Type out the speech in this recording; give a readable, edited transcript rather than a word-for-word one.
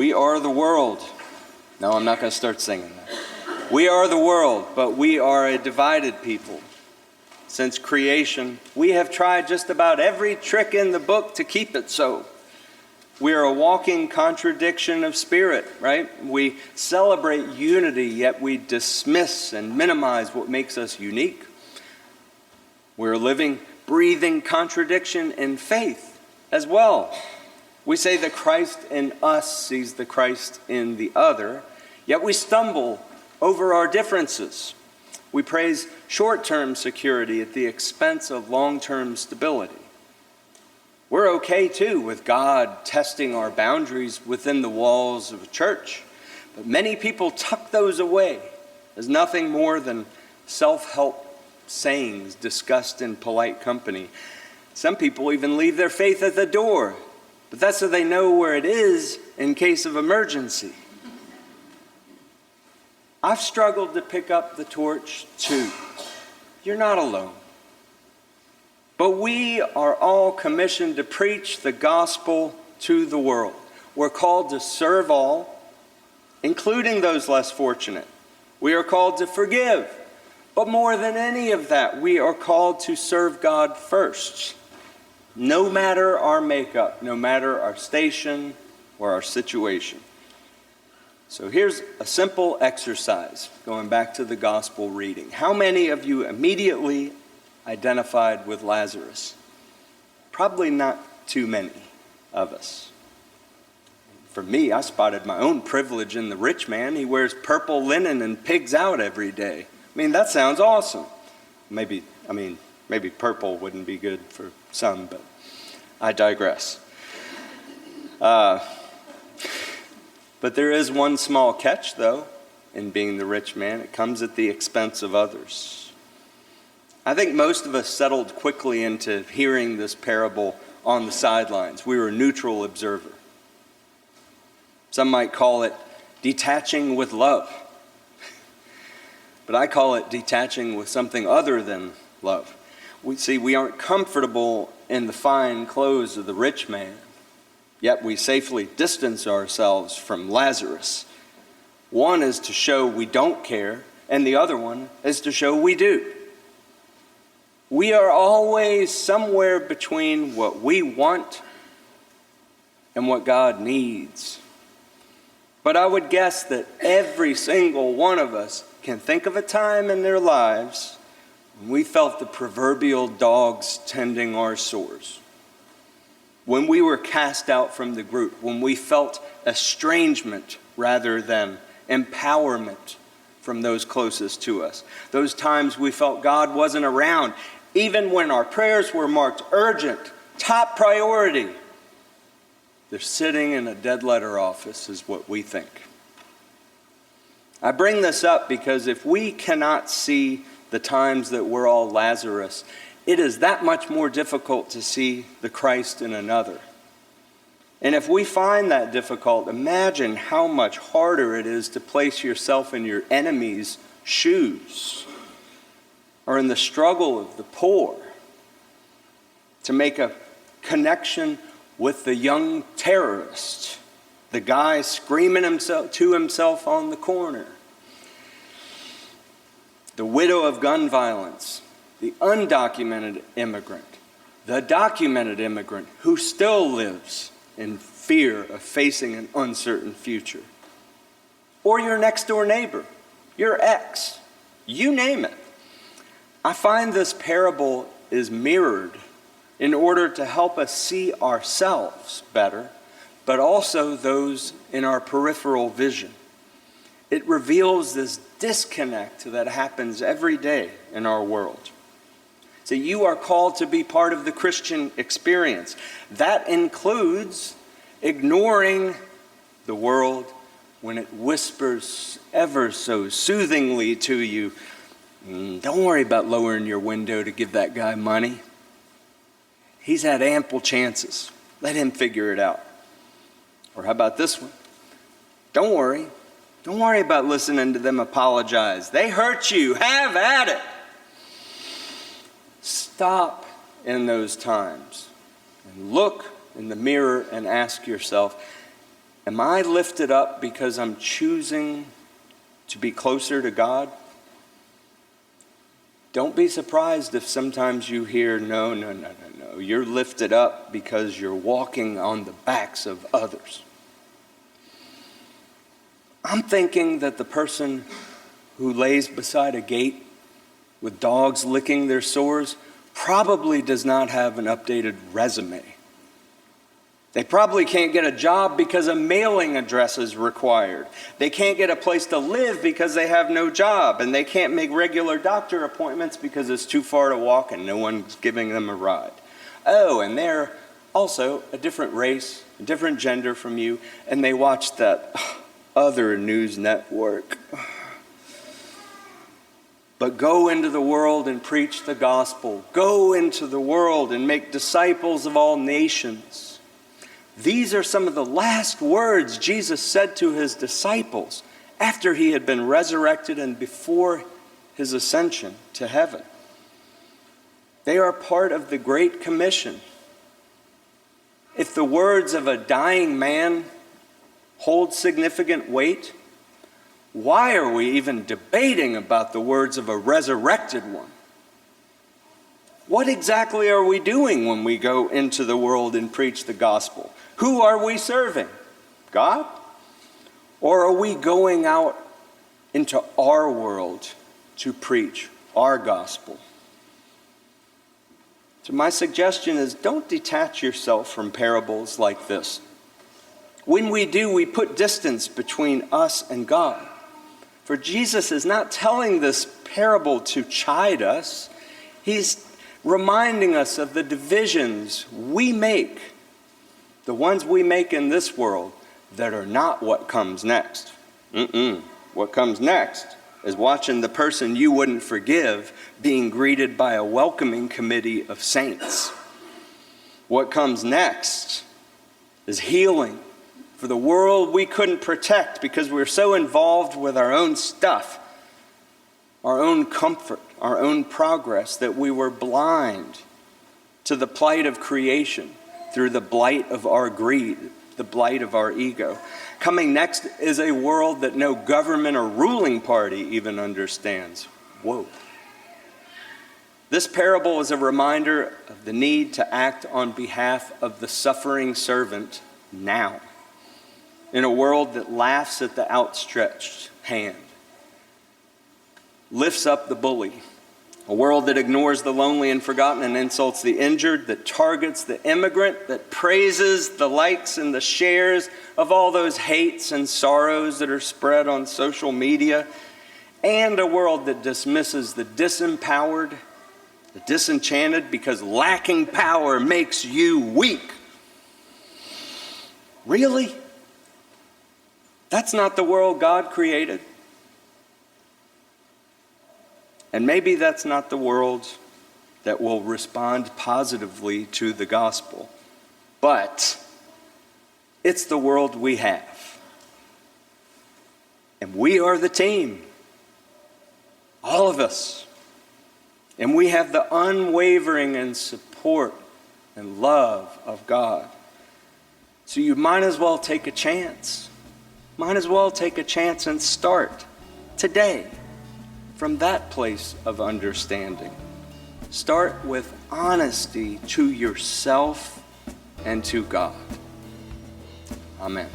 We are the world. No, I'm not going to start singing that. We are the world, but we are a divided people. Since creation, we have tried just about every trick in the book to keep it so. We are a walking contradiction of spirit, right? We celebrate unity, yet we dismiss and minimize what makes us unique. We're a living, breathing contradiction in faith as well. We say that Christ in us sees the Christ in the other, yet we stumble over our differences. We praise short-term security at the expense of long-term stability. We're okay, too, with God testing our boundaries within the walls of a church, but many people tuck those away as nothing more than self-help sayings discussed in polite company. Some people even leave their faith at the door, but that's so they know where it is in case of emergency. I've struggled to pick up the torch too. You're not alone. But we are all commissioned to preach the gospel to the world. We're called to serve all, including those less fortunate. We are called to forgive. But more than any of that, we are called to serve God first. No matter our makeup, no matter our station or our situation. So here's a simple exercise, going back to the gospel reading. How many of you immediately identified with Lazarus? Probably not too many of us. For me, I spotted my own privilege in the rich man. He wears purple linen and pigs out every day. I mean, that sounds awesome. Maybe purple wouldn't be good for some, but I digress. But there is one small catch, though, in being the rich man. It comes at the expense of others. I think most of us settled quickly into hearing this parable on the sidelines. We were a neutral observer. Some might call it detaching with love. But I call it detaching with something other than love. We aren't comfortable in the fine clothes of the rich man, yet we safely distance ourselves from Lazarus. One is to show we don't care, and the other one is to show we do. We are always somewhere between what we want and what God needs. But I would guess that every single one of us can think of a time in their lives when we felt the proverbial dogs tending our sores. When we were cast out from the group, when we felt estrangement rather than empowerment from those closest to us. Those times we felt God wasn't around, even when our prayers were marked urgent, top priority. They're sitting in a dead letter office is what we think. I bring this up because if we cannot see the times that we're all Lazarus, it is that much more difficult to see the Christ in another. And if we find that difficult, imagine how much harder it is to place yourself in your enemy's shoes or in the struggle of the poor, to make a connection with the young terrorist, the guy screaming to himself on the corner, the widow of gun violence, the undocumented immigrant, the documented immigrant who still lives in fear of facing an uncertain future, or your next door neighbor, your ex, you name it. I find this parable is mirrored in order to help us see ourselves better, but also those in our peripheral vision. It reveals this disconnect that happens every day in our world. So you are called to be part of the Christian experience. That includes ignoring the world when it whispers ever so soothingly to you, don't worry about lowering your window to give that guy money. He's had ample chances. Let him figure it out. Or how about this one? Don't worry. Don't worry about listening to them apologize. They hurt you. Have at it. Stop in those times and look in the mirror and ask yourself, Am I lifted up because I'm choosing to be closer to God? Don't be surprised if sometimes you hear, no. You're lifted up because you're walking on the backs of others. I'm thinking that the person who lays beside a gate with dogs licking their sores probably does not have an updated resume. They probably can't get a job because a mailing address is required. They can't get a place to live because they have no job. And they can't make regular doctor appointments because it's too far to walk and no one's giving them a ride. Oh, and they're also a different race, a different gender from you, and they watch that other news network. But go into the world and preach the gospel. Go into the world and make disciples of all nations. These are some of the last words Jesus said to his disciples after he had been resurrected and before his ascension to heaven. They are part of the Great Commission. If the words of a dying man hold significant weight, why are we even debating about the words of a resurrected one? What exactly are we doing when we go into the world and preach the gospel? Who are we serving? God? Or are we going out into our world to preach our gospel? So my suggestion is don't detach yourself from parables like this. When we do, we put distance between us and God. For Jesus is not telling this parable to chide us. He's reminding us of the divisions we make, the ones we make in this world that are not what comes next. What comes next is watching the person you wouldn't forgive being greeted by a welcoming committee of saints. What comes next is healing for the world we couldn't protect because we're so involved with our own stuff, our own comfort, our own progress, that we were blind to the plight of creation through the blight of our greed, the blight of our ego. Coming next is a world that no government or ruling party even understands. Whoa. This parable is a reminder of the need to act on behalf of the suffering servant now, in a world that laughs at the outstretched hand, lifts up the bully, a world that ignores the lonely and forgotten and insults the injured, that targets the immigrant, that praises the likes and the shares of all those hates and sorrows that are spread on social media, and a world that dismisses the disempowered, the disenchanted, because lacking power makes you weak. Really? That's not the world God created. And maybe that's not the world that will respond positively to the gospel. But it's the world we have. And we are the team. All of us. And we have the unwavering and support and love of God. So you might as well take a chance. Might as well take a chance and start today from that place of understanding. Start with honesty to yourself and to God. Amen.